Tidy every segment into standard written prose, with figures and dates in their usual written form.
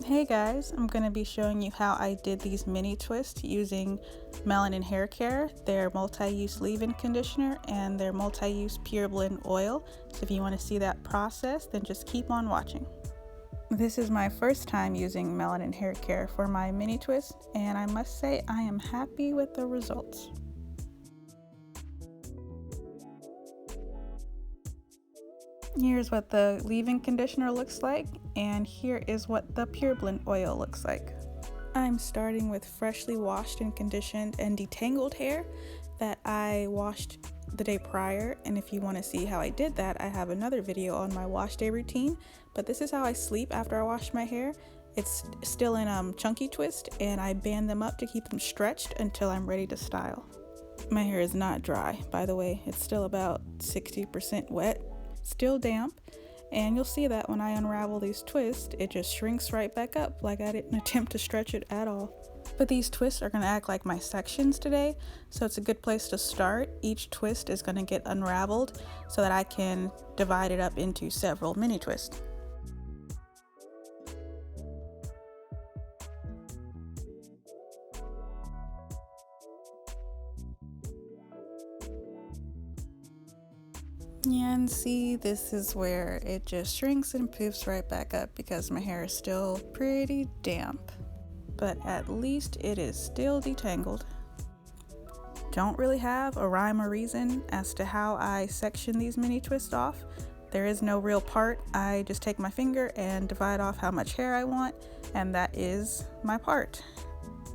Hey guys, I'm going to be showing you how I did these mini twists using Melanin Hair Care, their multi-use leave-in conditioner, and their multi-use pure blend oil. So if you want to see that process, then just keep on watching. This is my first time using Melanin Hair Care for my mini twist, and I must say I am happy with the results. Here's what the leave-in conditioner looks like, and here is what the pure blend oil looks like. I'm starting with freshly washed and conditioned and detangled hair that I washed the day prior, and if you want to see how I did that, I have another video on my wash day routine, but this is how I sleep after I wash my hair. It's still in chunky twist, and I band them up to keep them stretched until I'm ready to style. My hair is not dry, by the way. It's still about 60% wet. Still damp, and you'll see that when I unravel these twists, it just shrinks right back up like I didn't attempt to stretch it at all. But these twists are going to act like my sections today, so it's a good place to start. Each twist is going to get unraveled so that I can divide it up into several mini twists. Yeah, and see, this is where it just shrinks and poofs right back up because my hair is still pretty damp. But at least it is still detangled. Don't really have a rhyme or reason as to how I section these mini twists off. There is no real part. I just take my finger and divide off how much hair I want, and that is my part.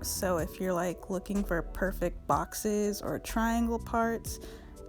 So if you're like looking for perfect boxes or triangle parts,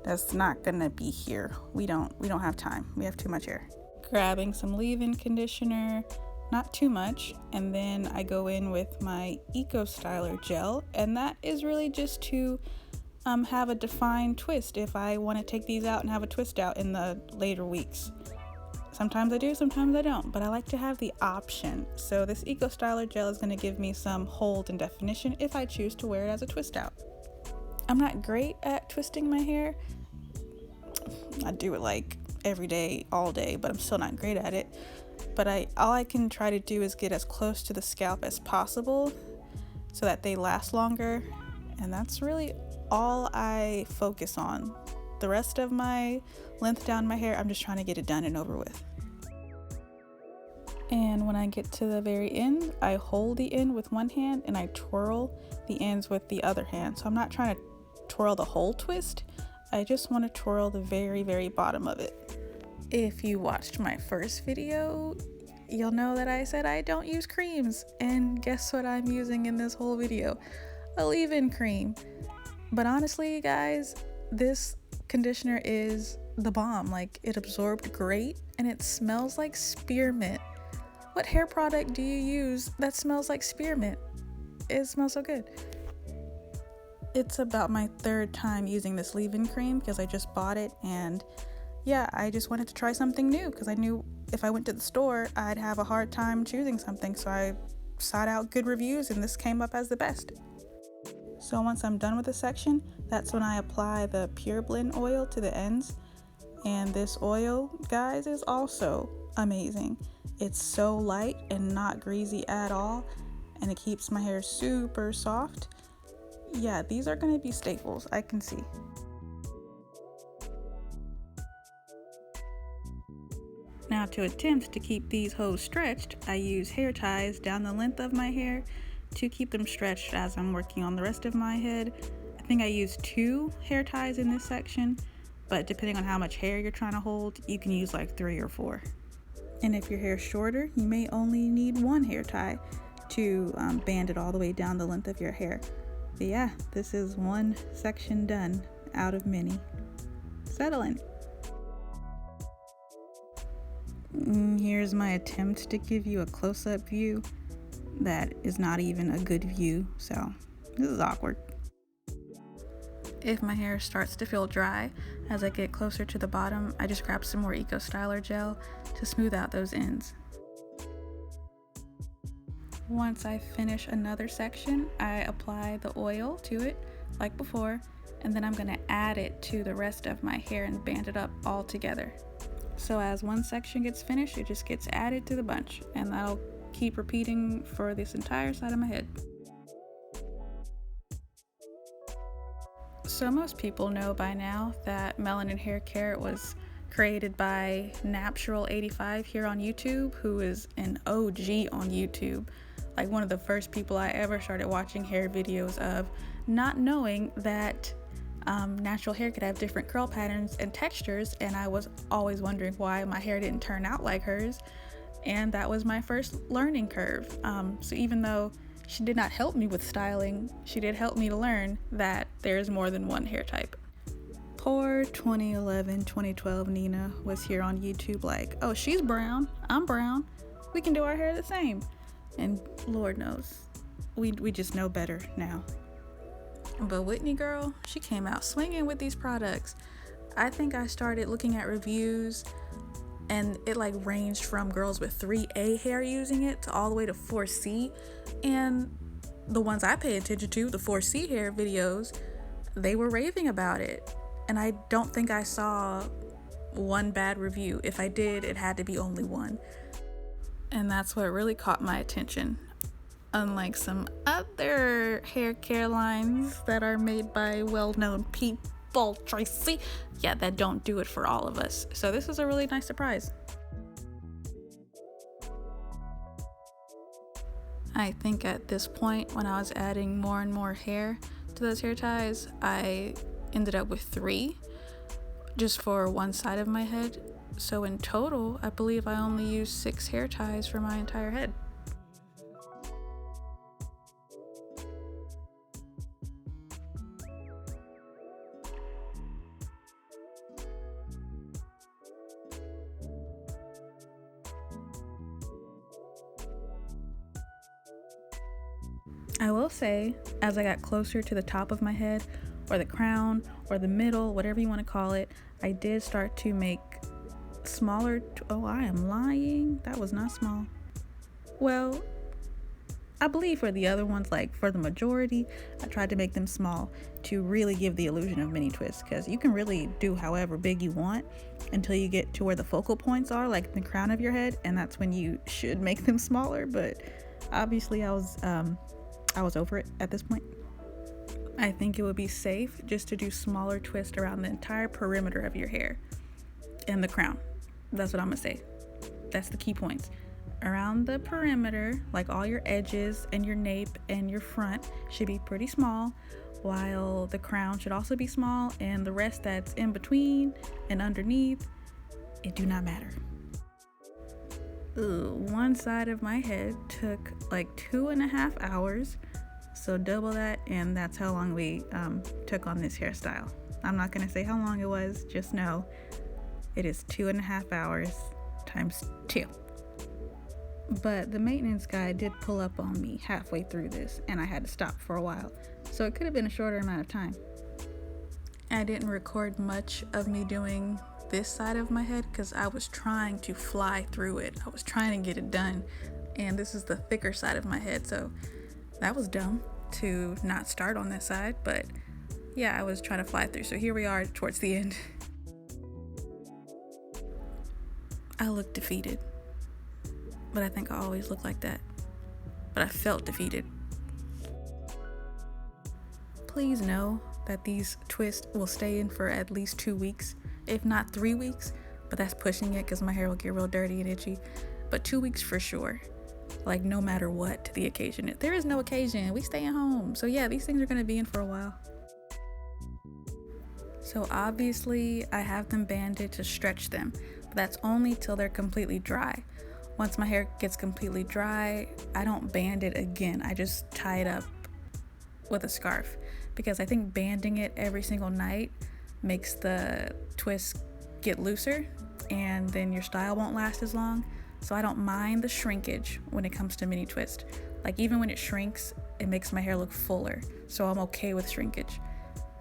that's not gonna be here. We don't have time. We have too much hair. Grabbing some leave-in conditioner, not too much, and then I go in with my Ecostyler Gel, and that is really just to have a defined twist if I want to take these out and have a twist out in the later weeks. Sometimes I do, sometimes I don't, but I like to have the option. So this Ecostyler Gel is going to give me some hold and definition if I choose to wear it as a twist out. I'm not great at twisting my hair. I do it like every day, all day, but I'm still not great at it. But all I can try to do is get as close to the scalp as possible so that they last longer. And that's really all I focus on. The rest of my length down my hair, I'm just trying to get it done and over with. And when I get to the very end, I hold the end with one hand and I twirl the ends with the other hand. So I'm not trying to twirl the whole twist. I just want to twirl the very, very bottom of it. If you watched my first video, you'll know that I said I don't use creams. And guess what I'm using in this whole video? A leave-in cream. But honestly, guys, this conditioner is the bomb. Like, it absorbed great and it smells like spearmint. What hair product do you use that smells like spearmint? It smells so good. It's about my third time using this leave-in cream because I just bought it, and yeah, I just wanted to try something new because I knew if I went to the store, I'd have a hard time choosing something, so I sought out good reviews and this came up as the best. So once I'm done with the section, that's when I apply the pure blend oil to the ends, and this oil, guys, is also amazing. It's so light and not greasy at all, and it keeps my hair super soft. Yeah, these are going to be staples, I can see. Now, to attempt to keep these hoes stretched, I use hair ties down the length of my hair to keep them stretched as I'm working on the rest of my head. I think I use 2 hair ties in this section, but depending on how much hair you're trying to hold, you can use like 3 or 4. And if your hair's shorter, you may only need 1 hair tie to band it all the way down the length of your hair. But yeah, this is 1 section done out of many. Settle in. Here's my attempt to give you a close-up view. That is not even a good view, so this is awkward. If my hair starts to feel dry as I get closer to the bottom, I just grab some more Ecostyler gel to smooth out those ends. Once I finish another section, I apply the oil to it like before, and then I'm going to add it to the rest of my hair and band it up all together. So as one section gets finished, it just gets added to the bunch, and that'll keep repeating for this entire side of my head. So most people know by now that Melanin Hair Care was created by Natural85 here on YouTube, who is an OG on YouTube, like one of the first people I ever started watching hair videos of, not knowing that natural hair could have different curl patterns and textures, and I was always wondering why my hair didn't turn out like hers, and that was my first learning curve. So even though she did not help me with styling, she did help me to learn that there's more than one hair type. Poor 2011, 2012 Nina was here on YouTube like, oh, she's brown, I'm brown, we can do our hair the same. And Lord knows, we just know better now. But Whitney girl, she came out swinging with these products. I think I started looking at reviews and it like ranged from girls with 3A hair using it to all the way to 4C. And the ones I pay attention to, the 4C hair videos, they were raving about it. And I don't think I saw one bad review. If I did, it had to be only one. And that's what really caught my attention. Unlike some other hair care lines that are made by well-known people, Tracy, yeah, that don't do it for all of us. So this is a really nice surprise. I think at this point, when I was adding more and more hair to those hair ties, I ended up with 3 just for one side of my head. So in total, I believe I only used 6 hair ties for my entire head. I will say, as I got closer to the top of my head, or the crown, or the middle, whatever you want to call it, I did start to make smaller, oh, I am lying, that was not small. Well, I believe for the other ones, like for the majority, I tried to make them small to really give the illusion of mini twists, because you can really do however big you want until you get to where the focal points are, like the crown of your head, and that's when you should make them smaller. But obviously I was over it at this point. I think it would be safe just to do smaller twists around the entire perimeter of your hair and the crown. That's what I'm gonna say. That's the key points. Around the perimeter, like all your edges and your nape and your front should be pretty small, while the crown should also be small, and the rest that's in between and underneath, it do not matter. One side of my head took like 2.5 hours, so double that, and that's how long we took on this hairstyle. I'm not gonna say how long it was, just know it is 2.5 hours times 2. But the maintenance guy did pull up on me halfway through this, and I had to stop for a while, so it could have been a shorter amount of time. I didn't record much of me doing this side of my head because I was trying to fly through it. I was trying to get it done, and this is the thicker side of my head, so that was dumb to not start on this side. But yeah, I was trying to fly through, so here we are towards the end. I looked defeated, but I think I always look like that. But I felt defeated. Please know that these twists will stay in for at least 2 weeks, if not 3 weeks, but that's pushing it because my hair will get real dirty and itchy. But 2 weeks for sure, like no matter what the occasion is. There is no occasion, we stay at home. So yeah, these things are gonna be in for a while. So obviously I have them banded to stretch them, but that's only till they're completely dry. Once my hair gets completely dry, I don't band it again. I just tie it up with a scarf, because I think banding it every single night makes the twist get looser, and then your style won't last as long. So I don't mind the shrinkage when it comes to mini twist. Like even when it shrinks, it makes my hair look fuller, so I'm okay with shrinkage.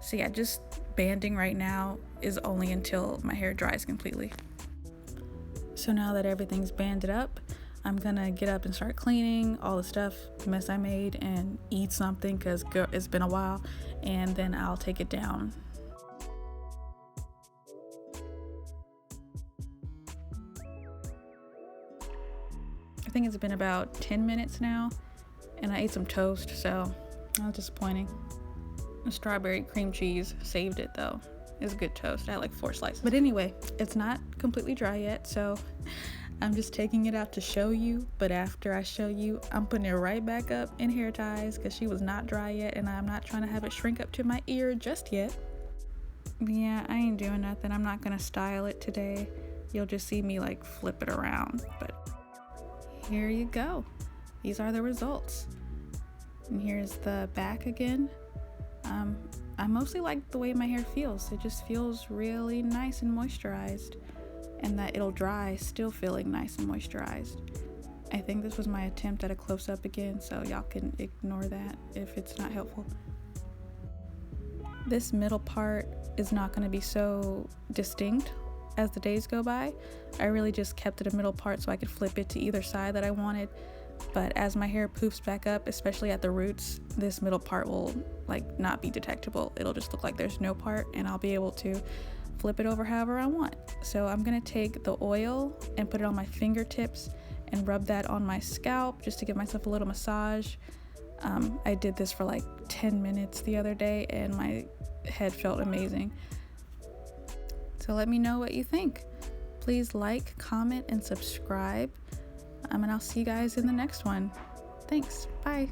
So yeah, just banding right now is only until my hair dries completely. So now that everything's banded up, I'm gonna get up and start cleaning all the stuff, the mess I made, and eat something because it's been a while, and then I'll take it down. I think it's been about 10 minutes now, and I ate some toast, so that was disappointing. The strawberry cream cheese saved it though. It's good toast. I had like 4 slices. But anyway, it's not completely dry yet, so I'm just taking it out to show you. But after I show you, I'm putting it right back up in hair ties because she was not dry yet, and I'm not trying to have it shrink up to my ear just yet. Yeah, I ain't doing nothing. I'm not gonna style it today. You'll just see me like flip it around. But here you go. These are the results. And here's the back again. I mostly like the way my hair feels. It just feels really nice and moisturized, and that it'll dry still feeling nice and moisturized. I think this was my attempt at a close-up again, so y'all can ignore that if it's not helpful. This middle part is not going to be so distinct as the days go by. I really just kept it a middle part so I could flip it to either side that I wanted. But as my hair poofs back up, especially at the roots, this middle part will like not be detectable. It'll just look like there's no part, and I'll be able to flip it over however I want. So I'm gonna take the oil and put it on my fingertips and rub that on my scalp just to give myself a little massage. I did this for like 10 minutes the other day, and my head felt amazing. So let me know what you think. Please like, comment, and subscribe. And I'll see you guys in the next one. Thanks. Bye.